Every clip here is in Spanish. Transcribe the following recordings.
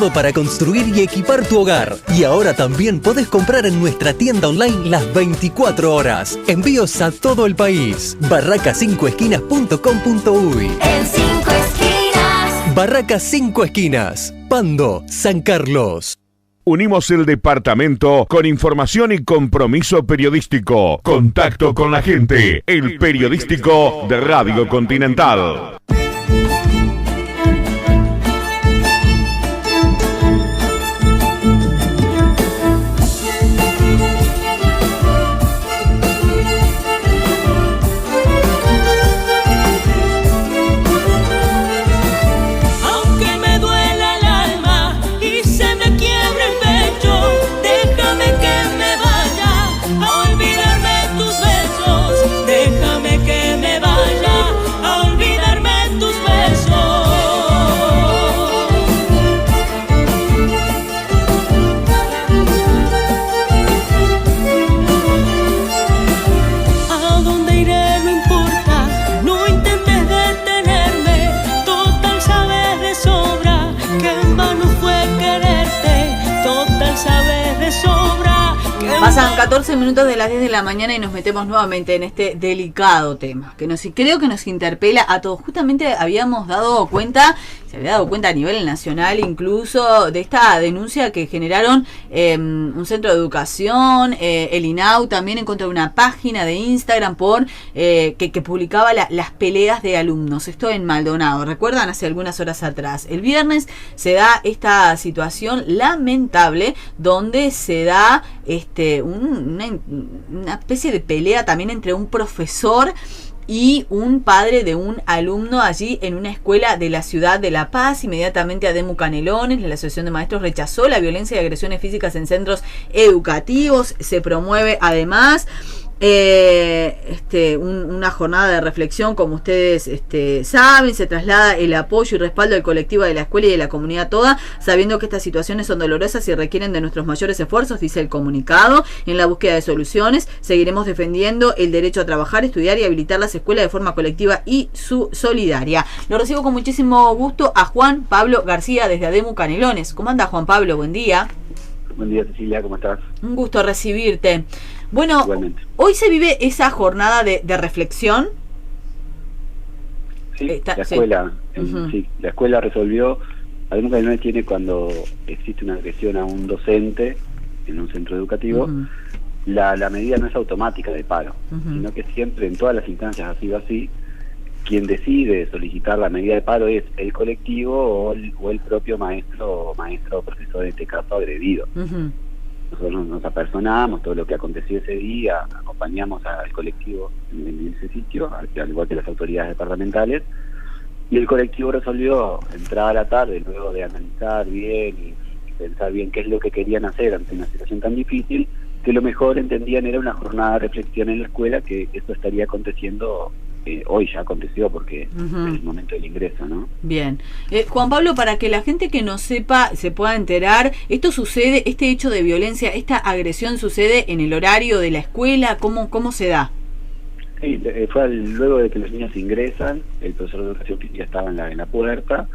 todo para construir y equipar tu hogar. Y ahora también podés comprar en nuestra tienda online las 24 horas. Envíos a todo el país. barracas5esquinas.com.uy. En 5 esquinas. Barracas 5 Esquinas. Pando, San Carlos. Unimos el departamento con información y compromiso periodístico. Contacto con la gente. El periodístico de Radio Continental. Pasan 14 minutos de las 10 de la mañana y nos metemos nuevamente en este delicado tema que creo que nos interpela a todos. Justamente se había dado cuenta a nivel nacional incluso de esta denuncia que generaron un centro de educación, el INAU también en contra de una página de Instagram por que publicaba las peleas de alumnos. Esto en Maldonado, ¿recuerdan? Hace algunas horas atrás. El viernes se da esta situación lamentable donde se da una especie de pelea también entre un profesor y un padre de un alumno allí en una escuela de la ciudad de La Paz. Inmediatamente ADEMU Canelones, la Asociación de Maestros, rechazó la violencia y agresiones físicas en centros educativos. Se promueve además una jornada de reflexión, como ustedes saben. Se traslada el apoyo y respaldo del colectivo de la escuela y de la comunidad toda, sabiendo que estas situaciones son dolorosas y requieren de nuestros mayores esfuerzos, dice el comunicado. En la búsqueda de soluciones seguiremos defendiendo el derecho a trabajar, estudiar y habilitar las escuelas de forma colectiva y solidaria. Lo recibo con muchísimo gusto a Juan Pablo García desde ADEMU Canelones. ¿Cómo anda, Juan Pablo? Buen día. Buen día, Cecilia, ¿cómo estás? Un gusto recibirte. Bueno, igualmente. Hoy se vive esa jornada de reflexión. Sí, la escuela, sí, la escuela resolvió. ADEMU Canelones tiene, cuando existe una agresión a un docente en un centro educativo, la medida no es automática de paro, sino que siempre en todas las instancias ha sido así. Quien decide solicitar la medida de paro es el colectivo o el propio maestro o profesor, en este caso agredido. Nosotros nos apersonamos, todo lo que aconteció ese día, acompañamos al colectivo en ese sitio, al igual que las autoridades departamentales, y el colectivo resolvió entrar a la tarde, luego de analizar bien y pensar bien qué es lo que querían hacer ante una situación tan difícil, que lo mejor entendían era una jornada de reflexión en la escuela, que esto estaría aconteciendo. Hoy ya aconteció porque es el momento del ingreso, ¿no? Bien. Juan Pablo, para que la gente que no sepa se pueda enterar, ¿esto sucede, este hecho de violencia, esta agresión sucede en el horario de la escuela? ¿Cómo se da? Sí, fue luego de que los niños ingresan, el profesor de educación física estaba en la puerta,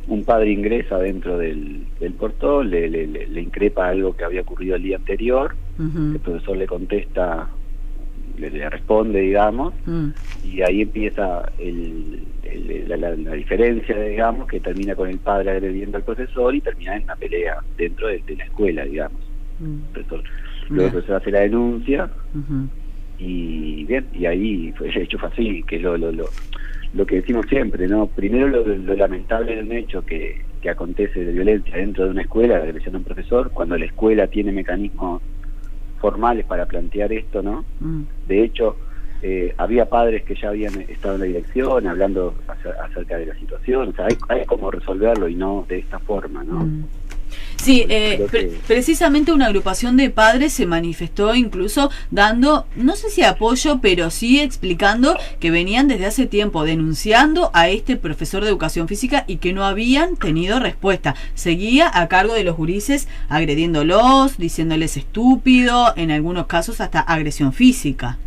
un padre ingresa dentro del portón, le increpa algo que había ocurrido el día anterior, el profesor le contesta, le responde, digamos, y ahí empieza la diferencia, digamos, que termina con el padre agrediendo al profesor y termina en una pelea dentro de la escuela, digamos. Luego el profesor hace la denuncia y bien, y ahí el hecho fue así, que es lo que decimos siempre, ¿no? Primero lo lamentable de un hecho que acontece de violencia dentro de una escuela, la agresión a un profesor, cuando la escuela tiene mecanismos formales para plantear esto, ¿no? De hecho, había padres que ya habían estado en la dirección hablando acerca de la situación. O sea, hay cómo resolverlo y no de esta forma, ¿no? Sí, precisamente una agrupación de padres se manifestó incluso dando, no sé si apoyo, pero sí explicando que venían desde hace tiempo denunciando a este profesor de educación física y que no habían tenido respuesta. Seguía a cargo de los gurises agrediéndolos, diciéndoles estúpido, en algunos casos hasta agresión física.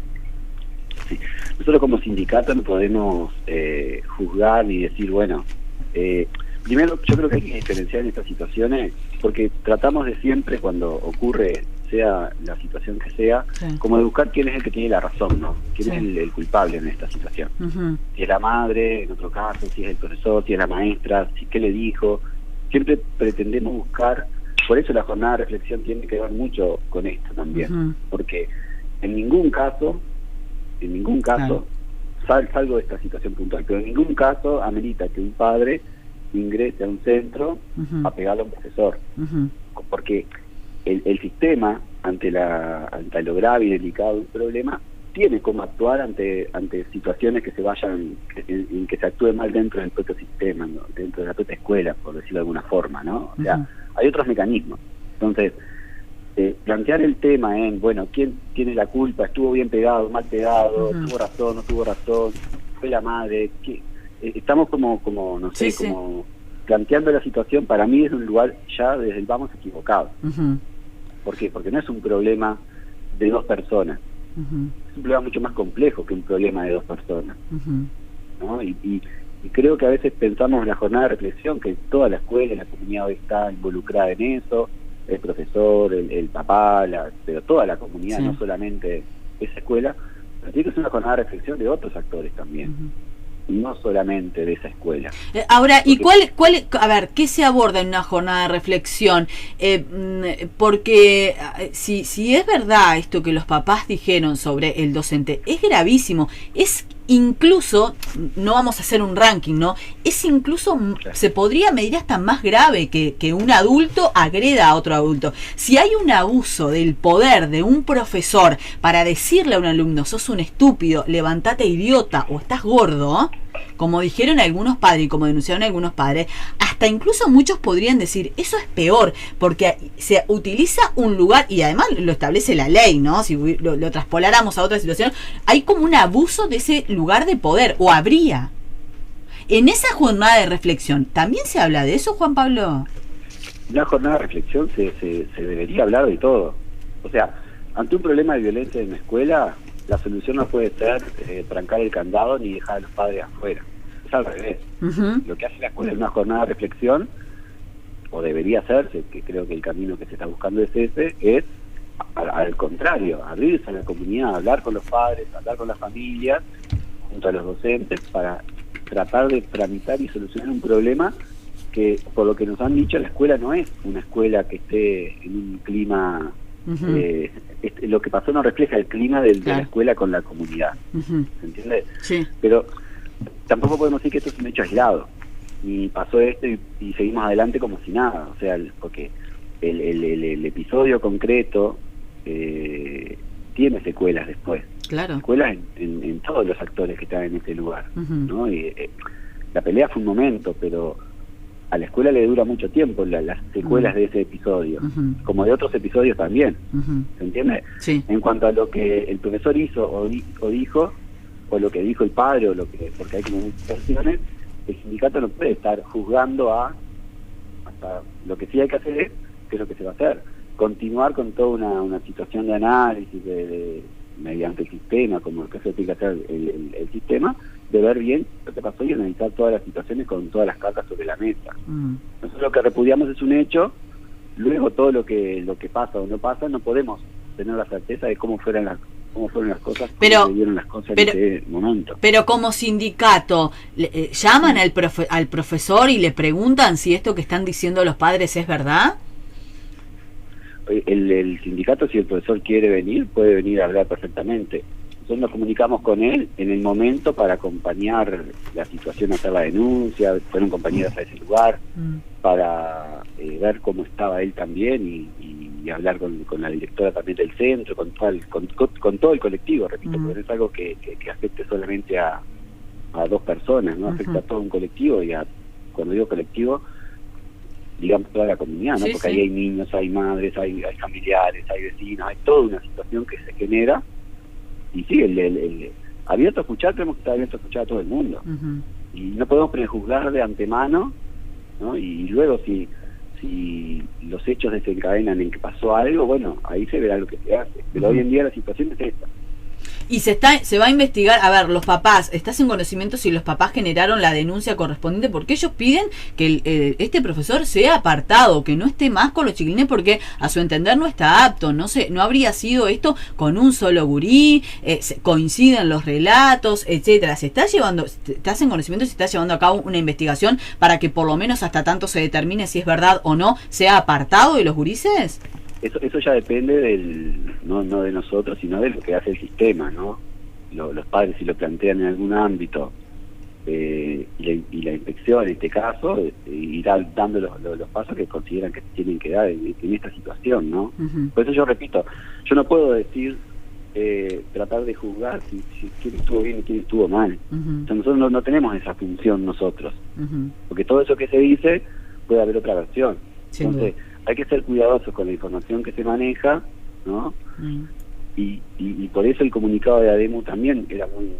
Sí. Nosotros como sindicato no podemos juzgar ni decir, bueno, Primero, yo creo que hay que diferenciar en estas situaciones, porque tratamos de siempre, cuando ocurre, sea la situación que sea, Sí. como de buscar quién es el que tiene la razón, ¿no? Quién Sí. es el culpable en esta situación. Ujú. Si es la madre, en otro caso, si es el profesor, si es la maestra, si qué le dijo. Siempre pretendemos buscar, por eso la jornada de reflexión tiene que ver mucho con esto también, Ujú. porque en ningún caso, Claro. salvo esta situación puntual, pero en ningún caso amerita que un padre ingrese a un centro Ujú. a pegarle a un profesor, Ujú. porque el sistema, ante lo grave y delicado del problema, tiene cómo actuar ante situaciones que se vayan, en que se actúe mal dentro del propio sistema, ¿no? Dentro de la propia escuela, por decirlo de alguna forma, ¿no? O sea, Ujú. hay otros mecanismos. Entonces, plantear el tema en, bueno, ¿quién tiene la culpa? ¿Estuvo bien pegado, mal pegado? Ujú. ¿Tuvo razón, no tuvo razón? ¿Fue la madre? Estamos como no sé, Sí, sí. como planteando la situación, para mí es un lugar ya desde el vamos equivocado. Ujú. ¿Por qué? Porque no es un problema de dos personas, Ujú. es un problema mucho más complejo que un problema de dos personas, Ujú. ¿no? Y creo que a veces pensamos en la jornada de reflexión, que toda la escuela, la comunidad hoy está involucrada en eso, el profesor, el papá, pero toda la comunidad, Sí. no solamente esa escuela, pero tiene que ser una jornada de reflexión de otros actores también, Ujú. y no solamente de esa escuela. Ahora, ¿y Porque- a ver, qué se aborda en una jornada de reflexión? Porque si es verdad esto que los papás dijeron sobre el docente, es gravísimo, es incluso, no vamos a hacer un ranking, ¿no? Es incluso, se podría medir hasta más grave que un adulto agreda a otro adulto. Si hay un abuso del poder de un profesor para decirle a un alumno, sos un estúpido, levantate idiota o estás gordo, como dijeron algunos padres y como denunciaron algunos padres, hasta incluso muchos podrían decir, eso es peor, porque se utiliza un lugar, y además lo establece la ley, ¿no? Si lo traspoláramos a otra situación, hay como un abuso de ese lugar de poder, o habría. En esa jornada de reflexión, ¿también se habla de eso, Juan Pablo? En una jornada de reflexión se debería hablar de todo. O sea, ante un problema de violencia en la escuela, la solución no puede ser trancar el candado ni dejar a los padres afuera. Es al revés. Uh-huh. Lo que hace la escuela en una jornada de reflexión, o debería hacerse, que creo que el camino que se está buscando es ese, es al contrario, abrirse a la comunidad, hablar con los padres, hablar con las familias, junto a los docentes, para tratar de tramitar y solucionar un problema que, por lo que nos han dicho, la escuela no es una escuela que esté en un clima... Uh-huh. Lo que pasó no refleja el clima de Claro. la escuela con la comunidad, Uh-huh. ¿se entiende? Sí. Pero tampoco podemos decir que esto es un hecho aislado, y pasó esto y seguimos adelante como si nada, o sea, porque el episodio concreto tiene secuelas después, Claro. secuelas en todos los actores que están en ese lugar, Uh-huh. ¿no? Y la pelea fue un momento, pero a la escuela le dura mucho tiempo las secuelas de ese episodio, Uh-huh. como de otros episodios también, Uh-huh. ¿se entiende? Sí. En cuanto a lo que el profesor hizo o dijo, o lo que dijo el padre, o lo que, porque hay como muchas versiones, el sindicato no puede estar juzgando hasta lo que sí hay que hacer es, que es lo que se va a hacer, continuar con toda una situación de análisis mediante el sistema, como el que se tiene que hacer el sistema, de ver bien lo que pasó y analizar todas las situaciones con todas las cartas sobre la mesa. Mm. Nosotros lo que repudiamos es un hecho, luego todo lo que pasa o no pasa, no podemos tener la certeza de cómo fueron las cosas, Pero- cómo se dieron las cosas pero- en ese momento. Pero como sindicato, ¿llaman al profesor y le preguntan si esto que están diciendo los padres es verdad? El sindicato, si el profesor quiere venir, puede venir a hablar perfectamente. Nosotros nos comunicamos con él en el momento para acompañar la situación, hacer la denuncia, fueron compañeras a ese lugar, para ver cómo estaba él también y hablar con la directora también del centro, con todo el colectivo, repito, porque no es algo que afecte solamente a dos personas, no afecta a todo un colectivo, y cuando digo colectivo, digamos toda la comunidad, ¿no? Sí, Porque sí. ahí hay niños, hay madres, hay familiares, hay vecinos, hay toda una situación que se genera, y sí, el abierto a escuchar, tenemos que estar abierto a escuchar a todo el mundo, Uh-huh. y no podemos prejuzgar de antemano, ¿no? Y luego si los hechos desencadenan en que pasó algo, bueno, ahí se verá lo que se hace, pero hoy en día la situación es esta. Y se va a investigar, a ver, los papás, ¿estás en conocimiento si los papás generaron la denuncia correspondiente? Porque ellos piden que este profesor sea apartado, que no esté más con los chiquilines porque a su entender no está apto, no habría sido esto con un solo gurí, coinciden los relatos, etcétera. ¿Estás en conocimiento si está llevando a cabo una investigación para que por lo menos hasta tanto se determine si es verdad o no, sea apartado de los gurises? Eso ya depende no de nosotros, sino de lo que hace el sistema, ¿no? Los padres, si lo plantean en algún ámbito, y la inspección, en este caso, irá dando los pasos que consideran que tienen que dar en esta situación, ¿no? Uh-huh. Por eso yo repito, yo no puedo decir, tratar de juzgar si quién estuvo bien y quién estuvo mal. Uh-huh. O sea, nosotros no tenemos esa función nosotros, Uh-huh. porque todo eso que se dice puede haber otra versión. Sin Entonces, duda. hay que ser cuidadosos con la información que se maneja, ¿no? Uh-huh. Y por eso el comunicado de ADEMU también era muy...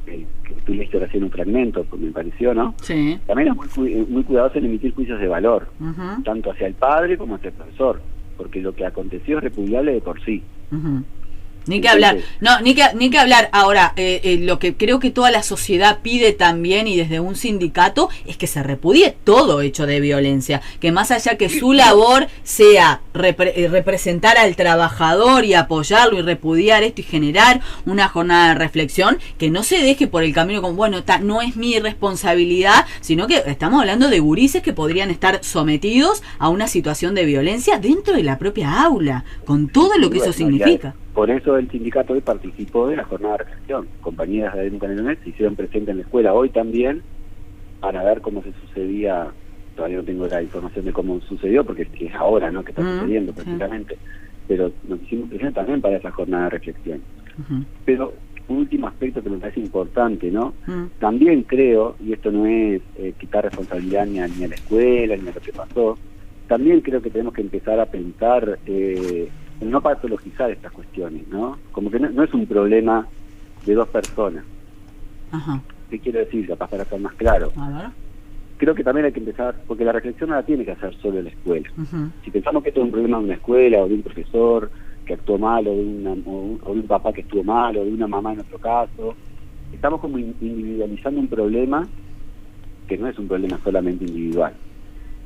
que tú leíste recién un fragmento, pues me pareció, ¿no? Sí. También es muy cuidadoso en emitir juicios de valor, Uh-huh. tanto hacia el padre como hacia el profesor, porque lo que aconteció es repudiable de por sí. Uh-huh. Ni que hablar, no, ni que hablar. Ahora, lo que creo que toda la sociedad pide también y desde un sindicato es que se repudie todo hecho de violencia, que más allá que su labor sea representar al trabajador y apoyarlo y repudiar esto y generar una jornada de reflexión, que no se deje por el camino como, bueno, no es mi responsabilidad, sino que estamos hablando de gurises que podrían estar sometidos a una situación de violencia dentro de la propia aula, con todo lo que eso significa. Por eso el sindicato hoy participó de la jornada de reflexión. Compañeras de ADEMU Canelones se hicieron presentes en la escuela hoy también para ver cómo se sucedía. Todavía no tengo la información de cómo sucedió porque es ahora, ¿no?, que está sucediendo prácticamente. Pero nos hicimos presentes también para esa jornada de reflexión. Uh-huh. Pero un último aspecto que me parece importante, ¿no? También creo, y esto no es quitar responsabilidad ni a la escuela ni a lo que pasó, también creo que tenemos que empezar a pensar no patologizar estas cuestiones, ¿no? Como que no es un problema de dos personas. Ajá. ¿Qué quiero decir? Capaz para ser más claro. A ver. Creo que también hay que empezar, porque la reflexión no la tiene que hacer solo la escuela. Uh-huh. Si pensamos que esto es un problema de una escuela, o de un profesor que actuó mal, o de un papá que estuvo mal, o de una mamá en otro caso, estamos como individualizando un problema que no es un problema solamente individual.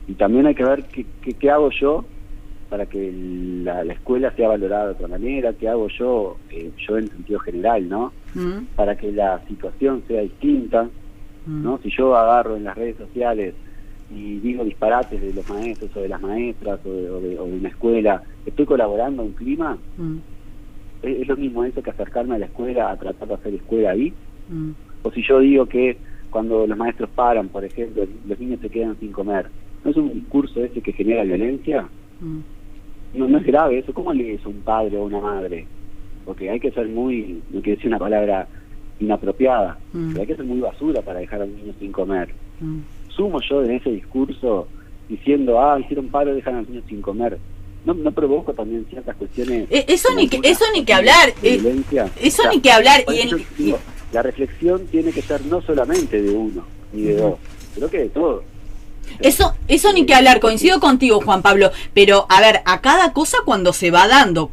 Y también hay que ver qué hago yo para que la escuela sea valorada de otra manera, qué hago yo en sentido general, ¿no? Para que la situación sea distinta, ¿no? Si yo agarro en las redes sociales y digo disparates de los maestros o de las maestras o de una escuela, ¿estoy colaborando a un clima? ¿Es lo mismo eso que acercarme a la escuela a tratar de hacer escuela ahí? O si yo digo que cuando los maestros paran, por ejemplo, los niños se quedan sin comer, ¿no es un discurso ese que genera violencia? No es grave eso. ¿Cómo le es a un padre o una madre? Porque hay que ser muy, no quiero decir una palabra inapropiada, pero hay que ser muy basura para dejar a un niño sin comer. Sumo yo en ese discurso diciendo, hicieron paro, dejan a los niños sin comer. No provoco también ciertas cuestiones. Eso ni que hablar. Eso ni que hablar. La reflexión tiene que ser no solamente de uno ni de dos, sino que de todos. Eso ni que hablar, coincido contigo, Juan Pablo, pero a ver, a cada cosa cuando se va dando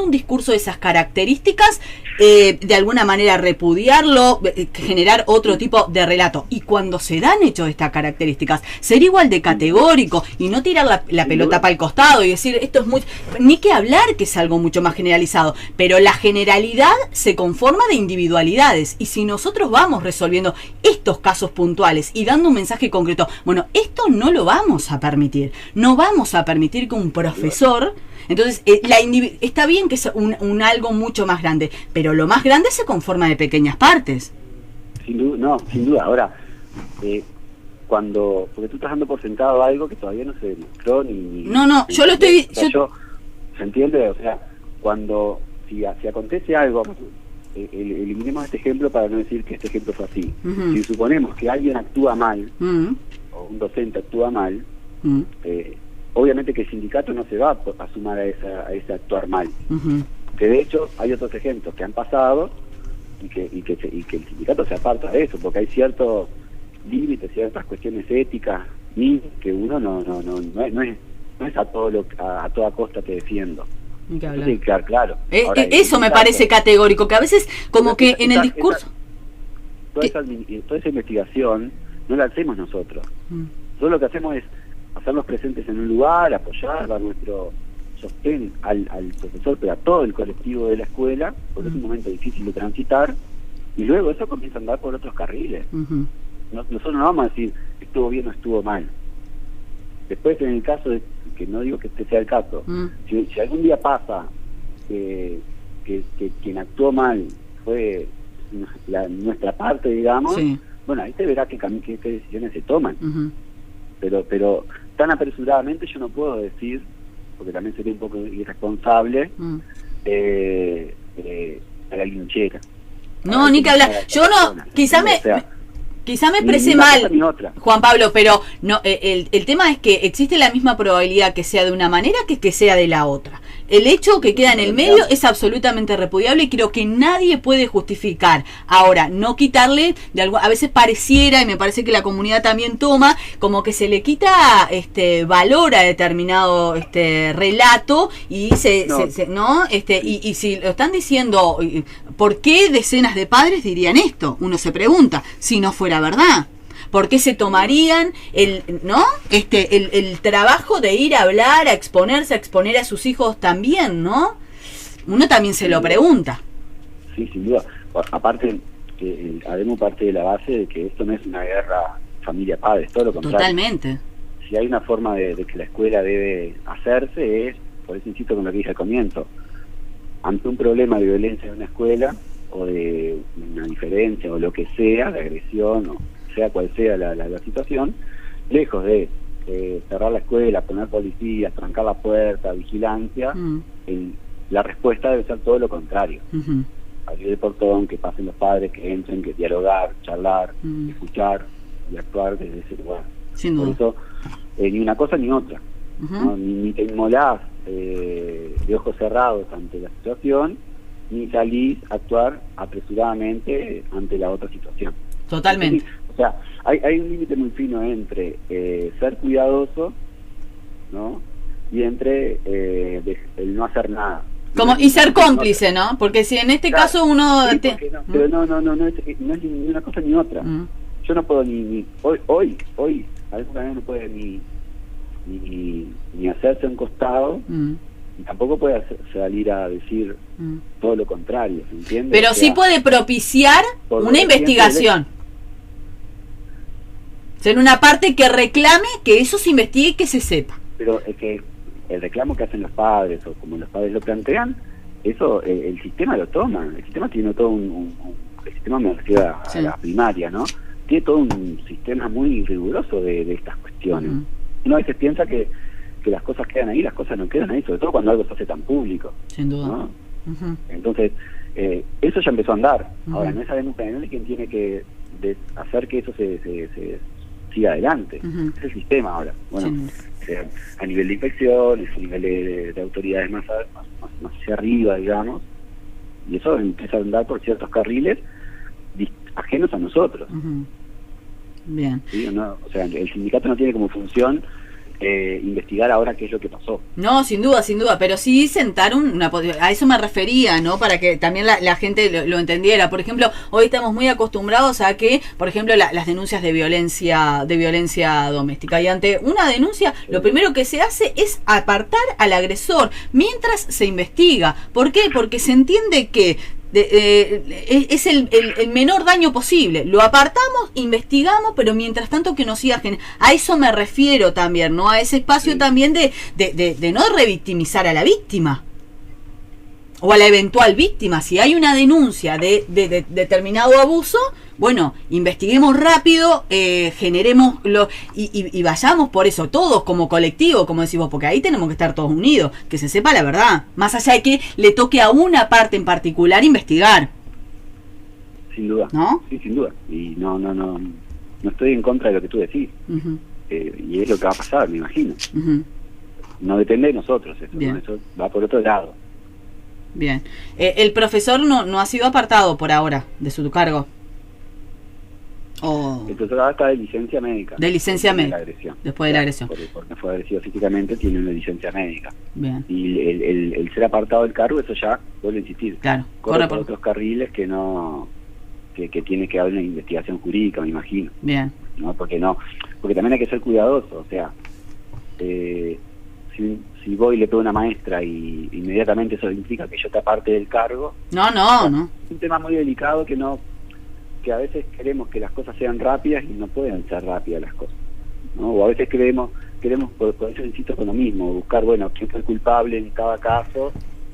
un discurso de esas características, de alguna manera repudiarlo, generar otro tipo de relato, y cuando se dan hechos de estas características, ser igual de categórico y no tirar la pelota para el costado y decir esto es muy, ni que hablar que es algo mucho más generalizado, pero la generalidad se conforma de individualidades, y si nosotros vamos resolviendo estos casos puntuales y dando un mensaje concreto, bueno, esto no lo vamos a permitir. No vamos a permitir que un profesor... Entonces, está bien que es un algo mucho más grande, pero lo más grande se conforma de pequeñas partes. Sin duda. Ahora, porque tú estás dando por sentado algo que todavía no se demostró ni yo lo estoy... ¿se entiende? O sea, si acontece algo... eliminemos este ejemplo para no decir que este ejemplo fue así. Si suponemos que alguien actúa mal, o un docente actúa mal, obviamente que el sindicato no se va a sumar a ese actuar mal. Que de hecho hay otros ejemplos que han pasado y que el sindicato se aparta de eso, porque hay ciertos límites, ciertas cuestiones éticas y que uno no es a toda costa te defiendo. Ni que hablar. Sí, claro. Ahora, Eso me parece categórico, que a veces como que en el discurso... Toda esa investigación no la hacemos nosotros. Nosotros lo que hacemos es hacernos presentes en un lugar, apoyar, dar nuestro sostén al profesor, pero a todo el colectivo de la escuela, porque es un momento difícil de transitar, y luego eso comienza a andar por otros carriles. Nosotros no vamos a decir estuvo bien o estuvo mal. Después, en el caso de, que no digo que este sea el caso, si algún día pasa que quien actuó mal fue nuestra parte, digamos, bueno, ahí se verá qué decisiones se toman. Pero tan apresuradamente yo no puedo decir, porque también sería un poco irresponsable, a la linchera. No, ni que hablar. Yo no, quizá me expresé mal, Juan Pablo, pero no, el tema es que existe la misma probabilidad que sea de una manera que sea de la otra. El hecho que queda en el medio es absolutamente repudiable y creo que nadie puede justificar. Ahora, no quitarle, a veces pareciera, y me parece que la comunidad también toma, como que se le quita valor a determinado relato y y si lo están diciendo, ¿por qué decenas de padres dirían esto? Uno se pregunta, si no fuera verdad. ¿Por qué se tomarían el trabajo de ir a hablar, a exponerse, a exponer a sus hijos también, ¿no? Uno también se lo pregunta. Sí, sin duda. Aparte, haremos parte de la base de que esto no es una guerra familia-padres, todo lo contrario. Totalmente. Si hay una forma de que la escuela debe hacerse, es, por eso insisto con lo que dije al comienzo, ante un problema de violencia en una escuela, o de una diferencia, o lo que sea, de agresión, o sea cual sea la situación, lejos de cerrar la escuela, poner policías, trancar la puerta, vigilancia, la respuesta debe ser todo lo contrario. Abrir el portón, que pasen los padres, que entren, que dialogar, charlar, escuchar y actuar desde ese lugar. Sin duda. Por eso, ni una cosa ni otra. ¿No? Ni te inmolás de ojos cerrados ante la situación, ni salís a actuar apresuradamente ante la otra situación. Totalmente. Sí, o sea, hay un límite muy fino entre ser cuidadoso, ¿no? Y entre el no hacer nada. Y ser cómplice, ¿no? Porque si en este caso uno... Sí, pero no es ni una cosa ni otra. Yo no puedo ni hoy alguna vez no puede ni hacerse a un costado, y tampoco puede salir a decir todo lo contrario, ¿se entiende? Pero sí puede propiciar una investigación. Ser una parte que reclame que eso se investigue y que se sepa. Pero es que el reclamo que hacen los padres, o como los padres lo plantean, eso el sistema lo toma. El sistema tiene todo el sistema, me refiero a la primaria, ¿no? Tiene todo un sistema muy riguroso de estas cuestiones. Uno a veces piensa que las cosas quedan ahí, las cosas no quedan ahí, sobre todo cuando algo se hace tan público. Sin duda. ¿No? Entonces, eso ya empezó a andar. Ahora, no es Ademo Canel quien tiene que hacer que eso se siga adelante. Es el sistema ahora. Bueno, a nivel de inspecciones, a nivel de autoridades más hacia arriba, digamos, y eso empieza a andar por ciertos carriles ajenos a nosotros. Bien. ¿Sí? No, o sea, el sindicato no tiene como función investigar ahora qué es lo que pasó. No, sin duda, pero sí sentar a eso me refería, ¿no? Para que también la gente lo entendiera. Por ejemplo, hoy estamos muy acostumbrados a que, por ejemplo, las denuncias de violencia doméstica, y ante una denuncia lo primero que se hace es apartar al agresor mientras se investiga. ¿Por qué? Porque se entiende que es el menor daño posible. Lo apartamos, investigamos, pero mientras tanto que nos siga a eso me refiero también, ¿no? A ese espacio también de no revictimizar a la víctima o a la eventual víctima. Si hay una denuncia de determinado abuso, bueno, investiguemos rápido, generémoslo y vayamos por eso, todos como colectivo, como decís vos, porque ahí tenemos que estar todos unidos, que se sepa la verdad, más allá de que le toque a una parte en particular investigar. Sin duda. ¿No? Sí, sin duda. Y no estoy en contra de lo que tú decís. Y es lo que va a pasar, me imagino. No depende de nosotros eso, ¿no? Eso va por otro lado. Bien. El profesor no ha sido apartado por ahora de su cargo. El profesor está de licencia médica. De licencia médica. Después de la agresión. Porque fue agresivo físicamente, tiene una licencia médica. Bien. Y el ser apartado del cargo, eso ya, vuelvo a insistir. Claro. Corre por otros carriles que no... Que tiene que haber una investigación jurídica, me imagino. Bien. ¿No? Porque también hay que ser cuidadoso, o sea, si voy y le pego a una maestra y inmediatamente eso implica que yo te aparte del cargo. No. Es un tema muy delicado que a veces queremos que las cosas sean rápidas y no pueden ser rápidas las cosas, ¿no? O a veces queremos por eso insisto con lo mismo, buscar, bueno, quién fue el culpable en cada caso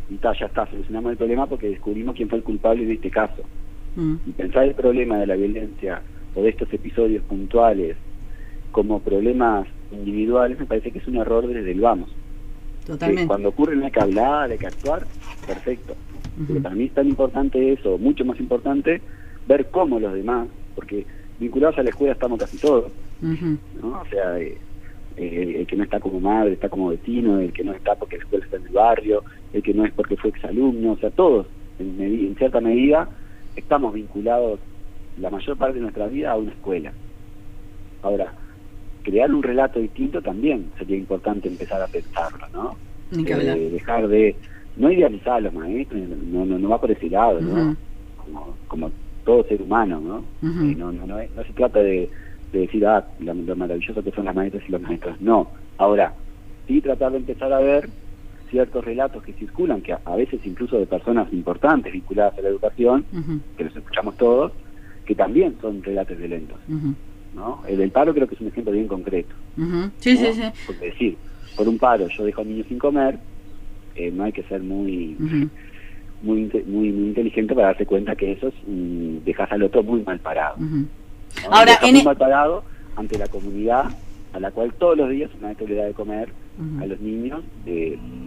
y ya está, solucionamos el problema porque descubrimos quién fue el culpable en este caso. Y pensar el problema de la violencia o de estos episodios puntuales como problemas individuales me parece que es un error desde el vamos. Totalmente. Cuando ocurre no hay que hablar, hay que actuar, perfecto. Pero para mí es tan importante eso, mucho más importante, ver cómo los demás, porque vinculados a la escuela estamos casi todos, ¿no? O sea, el que no está como madre, está como vecino, el que no está porque la escuela está en el barrio, el que no es porque fue exalumno, o sea, todos, en cierta medida, estamos vinculados la mayor parte de nuestra vida a una escuela. Ahora, crear un relato distinto también sería importante empezar a pensarlo, ¿no? Ni que hablar. Dejar de no idealizar a los maestros, no va por ese lado, ¿no? Como todo ser humano, ¿no? No se trata de decir, lo maravilloso que son las maestras y los maestros, no. Ahora, sí tratar de empezar a ver ciertos relatos que circulan, que a veces incluso de personas importantes vinculadas a la educación, que los escuchamos todos, que también son relatos violentos, ¿no? El del paro creo que es un ejemplo bien concreto. Sí. Porque decir, por un paro yo dejo a niños sin comer, no hay que ser muy inteligente para darse cuenta que eso es dejas al otro muy mal parado. ¿No? Ahora, muy mal parado ante la comunidad a la cual todos los días una maestra le da de comer a los niños,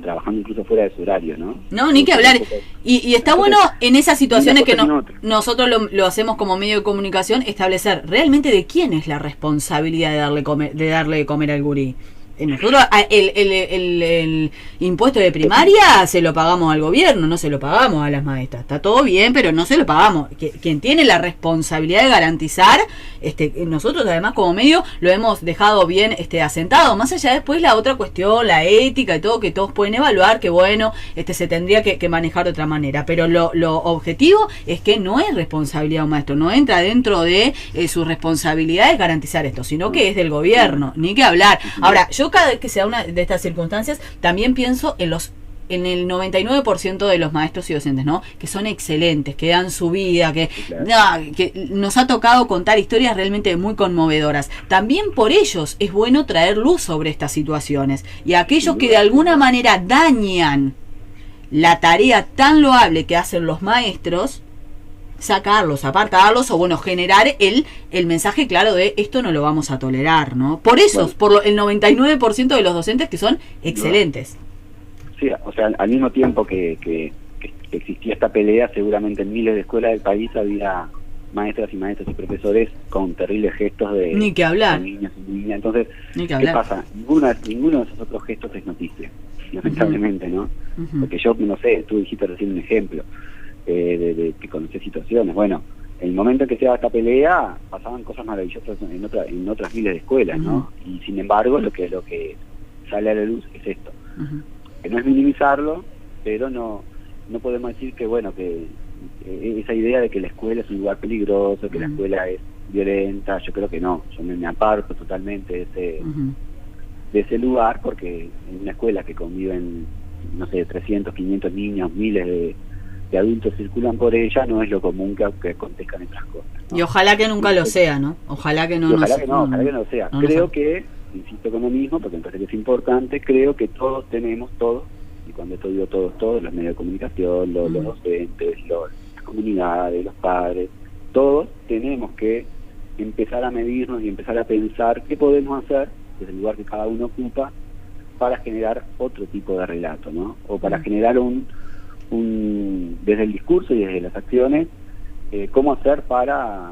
trabajando incluso fuera de su horario, ¿no? No, ni que hablar. Y está bueno en esas situaciones que nosotros lo hacemos como medio de comunicación, establecer realmente de quién es la responsabilidad de darle de comer al gurí. Nosotros el impuesto de primaria se lo pagamos al gobierno, no se lo pagamos a las maestras. Está todo bien, pero no se lo pagamos. Quien tiene la responsabilidad de garantizar, nosotros además como medio lo hemos dejado bien asentado. Más allá después la otra cuestión, la ética y todo, que todos pueden evaluar, que bueno, se tendría que manejar de otra manera. Pero lo objetivo es que no es responsabilidad de un maestro, no entra dentro de su responsabilidad de garantizar esto, sino que es del gobierno, ni que hablar. Ahora, yo cada vez que se da una de estas circunstancias, también pienso en el 99% de los maestros y docentes, ¿no? Que son excelentes, que dan su vida, que nos ha tocado contar historias realmente muy conmovedoras. También por ellos es bueno traer luz sobre estas situaciones. Y aquellos que de alguna manera dañan la tarea tan loable que hacen los maestros, sacarlos, apartarlos, o bueno, generar el mensaje claro de esto no lo vamos a tolerar, ¿no? Por eso, por el 99% de los docentes que son excelentes. Sí, o sea, al mismo tiempo que existía esta pelea, seguramente en miles de escuelas del país había maestras y profesores con terribles gestos de ni que hablar. De niños y niñas. Entonces, ¿qué pasa? Ninguno de esos otros gestos es noticia, lamentablemente, ¿no? Porque yo, no sé, tú dijiste recién un ejemplo de que conocés situaciones. Bueno, en el momento en que se daba esta pelea, pasaban cosas maravillosas en otras miles de escuelas, ¿no? Y sin embargo, lo que sale a la luz es esto. Que no es minimizarlo, pero no podemos decir que, bueno, que esa idea de que la escuela es un lugar peligroso, que la escuela es violenta, yo creo que no. Yo me aparto totalmente de ese lugar, porque en una escuela que conviven, no sé, 300, 500 niños, miles de adultos circulan por ella, no es lo común que acontezcan estas cosas, ¿no? Y ojalá que nunca lo sea, ¿no? Ojalá que no lo sea. Creo que, insisto con lo mismo, porque me parece que es importante, creo que todos, y cuando esto digo todos, los medios de comunicación, los docentes, las comunidades, los padres, todos tenemos que empezar a medirnos y empezar a pensar qué podemos hacer desde el lugar que cada uno ocupa para generar otro tipo de relato, ¿no? O para generar desde el discurso y desde las acciones, cómo hacer para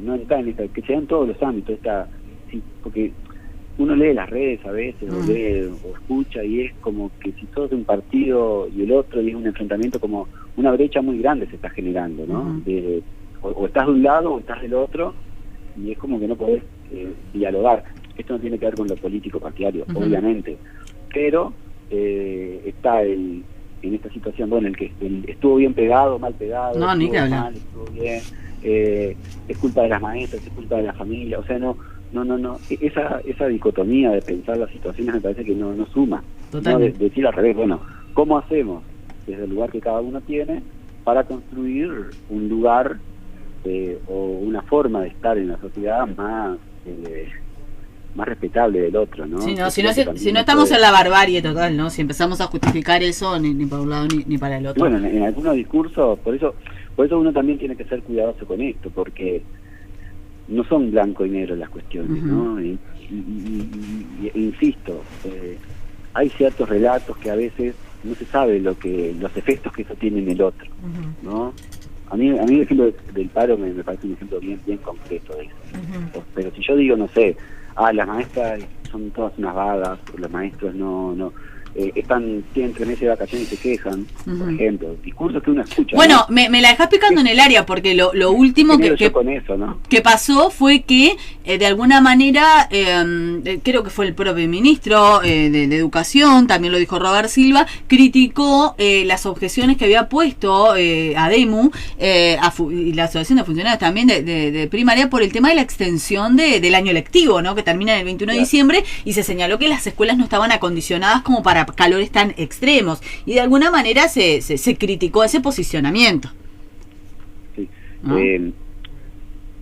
no entrar en esta, que sea en todos los ámbitos, porque uno lee las redes a veces, o lee o escucha, y es como que si sos de un partido y el otro, y es un enfrentamiento, como una brecha muy grande se está generando, ¿no? O estás de un lado o estás del otro, y es como que no podés dialogar. Esto no tiene que ver con lo político partidario, obviamente, pero está en esta situación, bueno, el que estuvo bien pegado, mal pegado, no, ni que hablar. mal, estuvo bien, es culpa de las maestras, es culpa de la familia, o sea, no, esa dicotomía de pensar las situaciones me parece que no suma. Totalmente. No, de decir al revés, bueno, ¿cómo hacemos desde el lugar que cada uno tiene para construir un lugar o una forma de estar en la sociedad más respetable del otro, ¿no? Sí, no, si no estamos en la barbarie total, ¿no? Si empezamos a justificar eso, ni para un lado ni para el otro. Bueno, en algunos discursos, por eso uno también tiene que ser cuidadoso con esto, porque no son blanco y negro las cuestiones, ¿no? Y insisto, hay ciertos relatos que a veces no se sabe los efectos que eso tiene en el otro, ¿no? A mí el ejemplo del paro me parece un ejemplo bien concreto de eso. Pero si yo digo, no sé, las maestras son todas unas vagas, los maestros tienen 3 meses de vacaciones y se quejan, por ejemplo, discursos que uno escucha. Bueno, ¿no? me la dejás picando en el área, porque lo último con eso, ¿no? que pasó fue que de alguna manera creo que fue el propio ministro de Educación, también lo dijo Robert Silva, criticó las objeciones que había puesto ADEMU y la Asociación de Funcionarios también de primaria por el tema de la extensión del año lectivo, ¿no? Que termina el 21 de diciembre, y se señaló que las escuelas no estaban acondicionadas como para calores tan extremos, y de alguna manera se criticó ese posicionamiento. Sí. ¿No?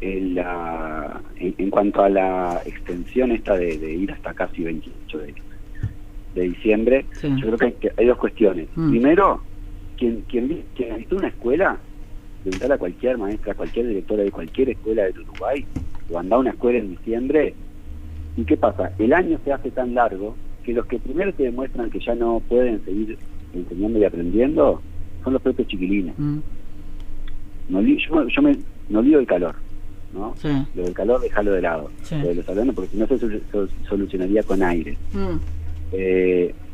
En cuanto a la extensión esta de ir hasta casi 28 de diciembre, sí. Yo creo que hay dos cuestiones. Primero, quien visitó una escuela, preguntar a cualquier maestra, cualquier directora de cualquier escuela del Uruguay, o anda a una escuela en diciembre, ¿y qué pasa? El año se hace tan largo que los que primero te demuestran que ya no pueden seguir enseñando y aprendiendo son los propios chiquilines. Yo me olvido del calor, ¿no? Sí. Lo del calor déjalo de lado, sí. Lo de los salones, porque si no se solucionaría con aire.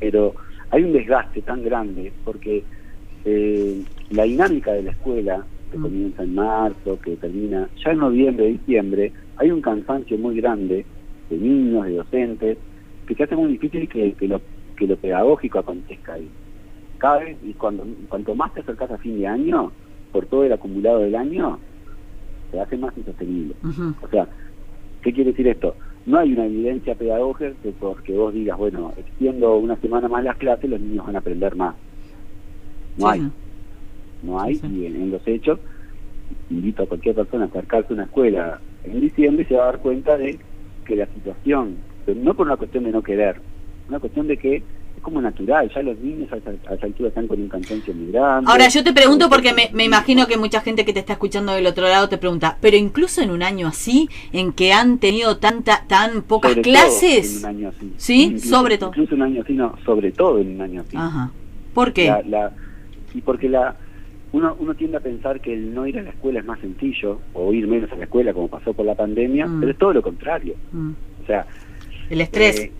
Pero hay un desgaste tan grande porque la dinámica de la escuela, que comienza en marzo, que termina ya en noviembre, diciembre, hay un cansancio muy grande de niños, de docentes, que se hace muy difícil que lo pedagógico acontezca ahí. Cada vez, y cuanto más te acercas a fin de año, por todo el acumulado del año, se hace más insostenible. O sea, ¿qué quiere decir esto? No hay una evidencia pedagógica que porque vos digas, bueno, extiendo una semana más las clases, los niños van a aprender más. No hay, y en los hechos, invito a cualquier persona a acercarse a una escuela en diciembre y se va a dar cuenta de que la situación, pero no por una cuestión de no querer, una cuestión de que es como natural, ya los niños a esa altura están con un cansancio muy grande. Ahora yo te pregunto, porque me imagino que mucha gente que te está escuchando del otro lado te pregunta, pero incluso en un año así, en que han tenido tan pocas sobre clases, todo en un año así. ¿sí? Incluso, Sobre todo. Incluso en un año así, no, sobre todo en un año así. Ajá. ¿Por qué? Y porque uno tiende a pensar que el no ir a la escuela es más sencillo, o ir menos a la escuela como pasó por la pandemia, pero es todo lo contrario. O sea, el estrés.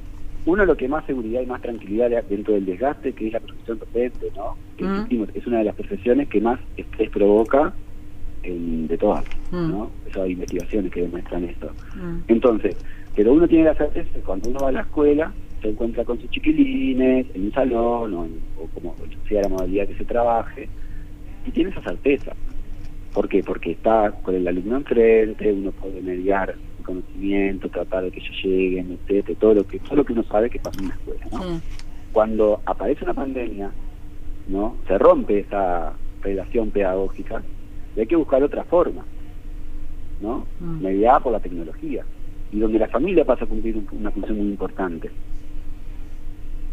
Uno, lo que más seguridad y más tranquilidad dentro del desgaste, que es la profesión docente, ¿no? Que insistimos, es una de las profesiones que más estrés provoca de todas, ¿no? Esas hay investigaciones que demuestran esto. Entonces, pero uno tiene la certeza que cuando uno va a la escuela se encuentra con sus chiquilines en un salón o como sea la modalidad que se trabaje, y tiene esa certeza. ¿Por qué? Porque está con el alumno enfrente, uno puede mediar el conocimiento, tratar de que ellos lleguen, etcétera, todo lo que uno sabe que pasa en la escuela, ¿no? Cuando aparece una pandemia, ¿no? Se rompe esa relación pedagógica y hay que buscar otra forma, ¿no? Mediada por la tecnología, y donde la familia pasa a cumplir una función muy importante.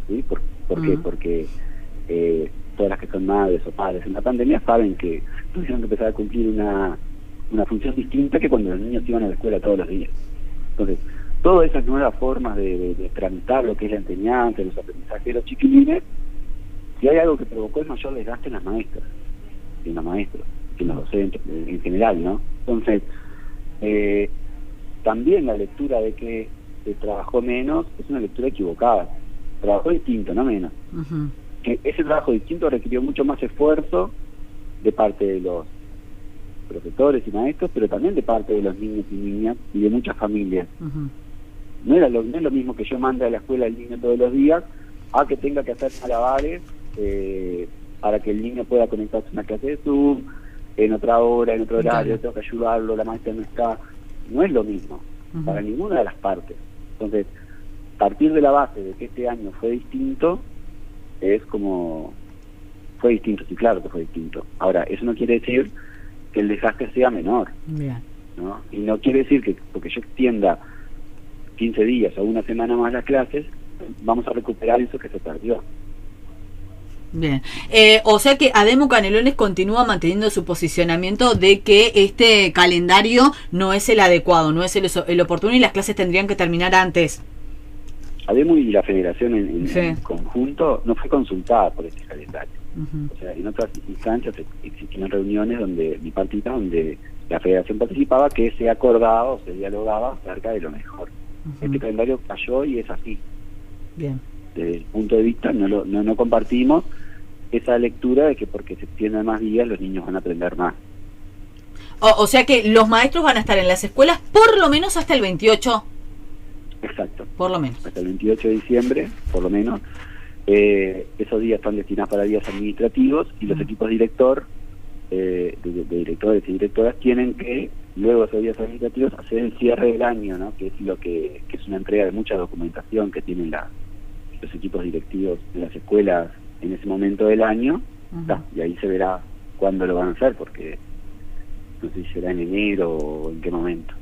¿Sí? ¿Por qué? Porque todas las que son madres o padres en la pandemia saben que tuvieron que empezar a cumplir una función distinta que cuando los niños iban a la escuela todos los días. Entonces, todas esas nuevas formas de tramitar lo que es la enseñanza, los aprendizajes de los chiquilines, si hay algo que provocó el mayor desgaste en las maestras, en los maestros, en los docentes, en general, ¿no? Entonces, también la lectura de que se trabajó menos es una lectura equivocada. Trabajó distinto, no menos. Que ese trabajo distinto requirió mucho más esfuerzo de parte de profesores y maestros, pero también de parte de los niños y niñas y de muchas familias. Ujú. No es lo mismo que yo mande a la escuela al niño todos los días a que tenga que hacer malabares para que el niño pueda conectarse a una clase de Zoom, en otra hora, en otro horario, tengo que ayudarlo, la maestra no está. No es lo mismo, para ninguna de las partes. Entonces, partir de la base de que este año fue distinto, es como... Fue distinto, sí, claro que fue distinto. Ahora, eso no quiere decir que el desastre sea menor, Bien. ¿no? Y no quiere decir que porque yo extienda 15 días o una semana más las clases, vamos a recuperar eso que se perdió. Bien. O sea que Ademo Canelones continúa manteniendo su posicionamiento de que este calendario no es el adecuado, no es el oportuno y las clases tendrían que terminar antes. Ademo y la federación en Sí. conjunto no fue consultada por este calendario. Ujú. O sea, en otras instancias existían reuniones bipartitas donde la federación participaba, que se acordaba o se dialogaba acerca de lo mejor. Este calendario cayó y es así. Bien. Desde el punto de vista no compartimos esa lectura de que porque se extienden más días los niños van a aprender más. O sea que los maestros van a estar en las escuelas por lo menos hasta el 28. Exacto. Por lo menos. Hasta el 28 de diciembre, por lo menos. Esos días están destinados para días administrativos y los equipos directores y directoras tienen que, luego de esos días administrativos, hacer el cierre del año, ¿no? Que es lo que es una entrega de mucha documentación que tienen los equipos directivos de las escuelas en ese momento del año. Y ahí se verá cuándo lo van a hacer, porque no sé si será en enero o en qué momento.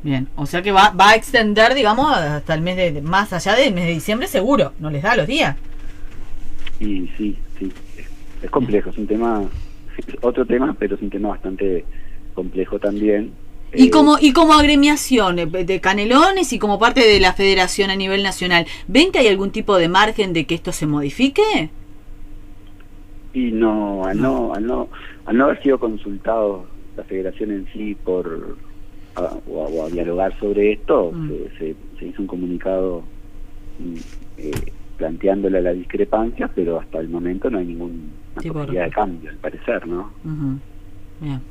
Bien, o sea que va a extender, digamos, hasta el mes más allá del mes de diciembre seguro, no les da los días. Y sí, es complejo, es un tema, es otro tema, pero es un tema bastante complejo también. Y como agremiación de Canelones y como parte de la federación a nivel nacional, ¿ven que hay algún tipo de margen de que esto se modifique? Y no, al no haber sido consultado la federación en sí o a dialogar sobre esto, se hizo un comunicado planteándole la discrepancia, pero hasta el momento no hay ninguna posibilidad de cambio, al parecer, ¿no? Bien.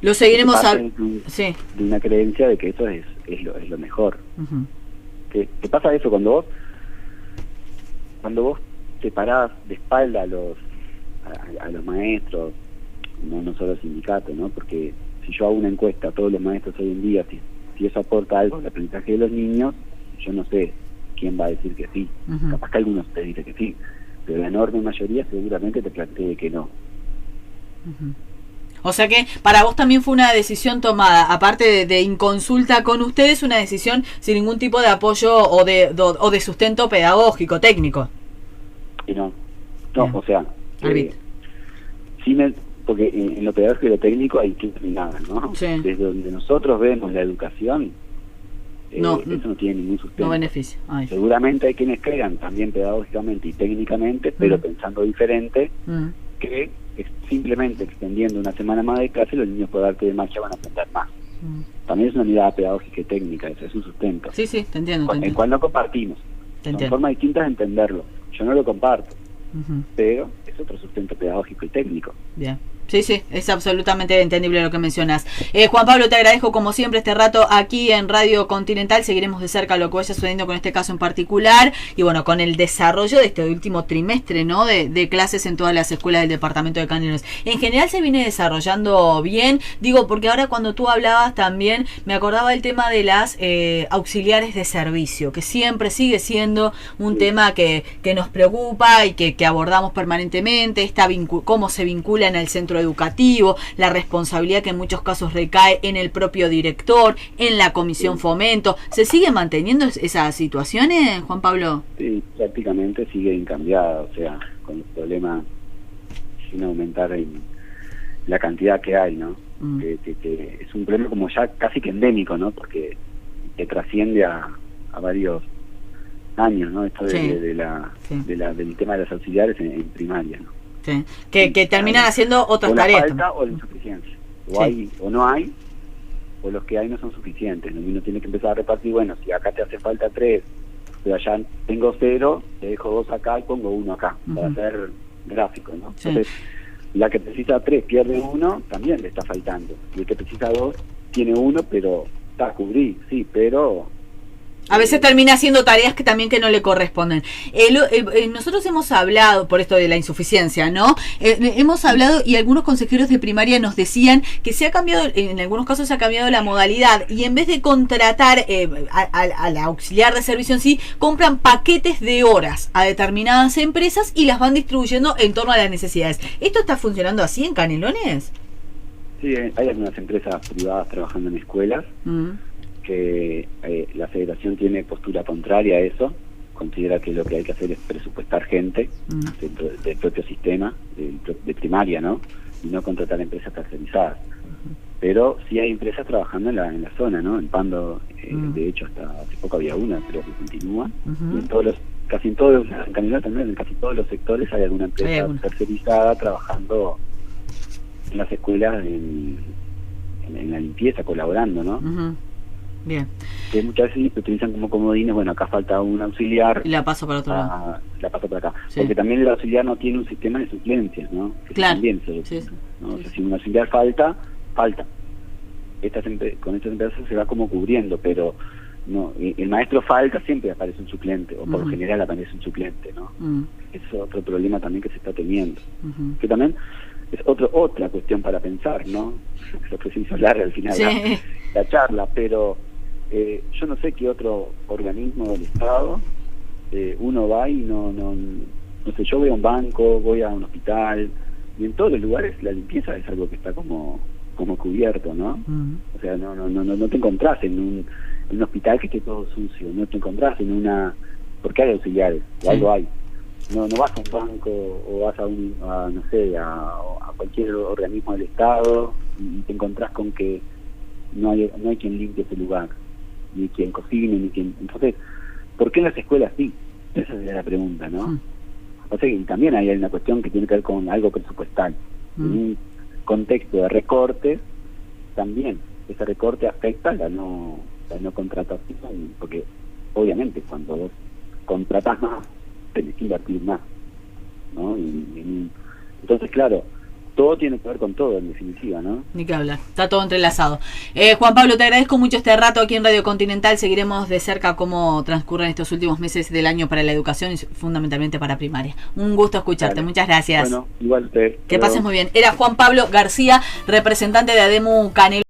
Lo seguiremos de una creencia de que eso es lo mejor. ¿Qué pasa eso cuando vos te parás de espalda a los maestros, no solo al sindicato, ¿no? Porque si yo hago una encuesta a todos los maestros hoy en día, si eso aporta algo al aprendizaje de los niños, yo no sé quién va a decir que sí. Capaz que algunos te dicen que sí, pero la enorme mayoría seguramente te plantee que no. O sea que para vos también fue una decisión tomada, aparte de inconsulta con ustedes, una decisión sin ningún tipo de apoyo o de sustento pedagógico, técnico. Y no, Bien. o sea, porque en lo pedagógico y lo técnico hay disciplinadas, ¿no? Sí. Desde donde nosotros vemos la educación, No, eso no tiene ningún sustento. No beneficia. Ay. Seguramente hay quienes crean también pedagógicamente y técnicamente, pero pensando diferente, que simplemente extendiendo una semana más de clase los niños por arte de magia van a aprender más. También es una mirada pedagógica y técnica, eso es un sustento. Sí, te entiendo. En cual no compartimos. Te Son entiendo. formas distintas de entenderlo. Yo no lo comparto, pero es otro sustento pedagógico y técnico. Bien. Sí, es absolutamente entendible lo que mencionas. Juan Pablo, te agradezco como siempre este rato aquí en Radio Continental. Seguiremos de cerca lo que vaya sucediendo con este caso en particular y bueno, con el desarrollo de este último trimestre, ¿no? De clases en todas las escuelas del departamento de Canelones. En general se viene desarrollando bien, digo, porque ahora cuando tú hablabas también me acordaba el tema de las auxiliares de servicio, que siempre sigue siendo un tema que nos preocupa y que abordamos permanentemente, cómo se vincula en el centro educativo, la responsabilidad que en muchos casos recae en el propio director, en la comisión fomento. ¿Se sigue manteniendo esas situaciones, Juan Pablo? Sí, prácticamente sigue incambiada, o sea, con los problemas sin aumentar en la cantidad que hay, ¿no? Que es un problema como ya casi que endémico, ¿no? Porque que trasciende a varios años, ¿no? Esto del tema de las auxiliares en primaria, ¿no? Sí. Que terminan haciendo otras tareas. La falta o la insuficiencia. O no hay, o los que hay no son suficientes. Uno tiene que empezar a repartir, bueno, si acá te hace falta 3, pero allá tengo 0, te dejo 2 acá y pongo 1 acá, para hacer gráficos, ¿no? Entonces, La que precisa 3 pierde 1, también le está faltando. Y el que precisa 2 tiene 1, pero está a cubrir, sí, pero... A veces termina haciendo tareas que también que no le corresponden. Nosotros hemos hablado, por esto de la insuficiencia, ¿no? Hemos hablado y algunos consejeros de primaria nos decían que se ha cambiado, en algunos casos se ha cambiado la modalidad y en vez de contratar al auxiliar de servicio en sí, compran paquetes de horas a determinadas empresas y las van distribuyendo en torno a las necesidades. ¿Esto está funcionando así en Canelones? Sí, hay algunas empresas privadas trabajando en escuelas. Que la federación tiene postura contraria a eso, considera que lo que hay que hacer es presupuestar gente dentro del propio sistema de primaria, ¿no? Y no contratar empresas tercerizadas. Pero sí hay empresas trabajando en la zona, ¿no? En Pando, de hecho, hasta hace poco había una, pero que continúa. Y en casi en todos, en Canelones también, en casi todos los sectores hay alguna empresa tercerizada trabajando en las escuelas, en la limpieza, colaborando, ¿no? Bien. Que muchas veces se utilizan como comodines, bueno, acá falta un auxiliar. Y la paso para otro lado. La paso para acá. Sí. Porque también el auxiliar no tiene un sistema de suplencias, ¿no? Que claro. También ¿no? Sí. O sea, si un auxiliar falta. Con estas empresas se va como cubriendo, pero no, el maestro falta, siempre aparece un suplente, o por lo general aparece un suplente, ¿no? Ese es otro problema también que se está teniendo. Que también es otra cuestión para pensar, ¿no? Se preciso larga al final la charla, pero yo no sé qué otro organismo del Estado uno va y no sé, yo voy a un banco, voy a un hospital, y en todos los lugares la limpieza es algo que está como cubierto, ¿no? O sea, no te encontrás en un hospital que esté todo sucio, no te encontrás en porque hay auxiliares, o algo hay. No vas a un banco o vas a cualquier organismo del Estado y te encontrás con que no hay quien limpie ese lugar, ni quien cocine, ni quien... Entonces, ¿por qué en las escuelas sí? Esa es la pregunta, ¿no? O sea, y también hay una cuestión que tiene que ver con algo presupuestal. En un contexto de recortes, también ese recorte afecta la no contratación, porque obviamente cuando vos contratás más, tenés que invertir más, ¿no? Entonces, claro, todo tiene que ver con todo, en definitiva, ¿no? Ni que hablar, está todo entrelazado. Juan Pablo, te agradezco mucho este rato aquí en Radio Continental. Seguiremos de cerca cómo transcurren estos últimos meses del año para la educación y fundamentalmente para primaria. Un gusto escucharte, muchas gracias. Bueno, igual usted. Que pases muy bien. Era Juan Pablo García, representante de ADEMU Canelones.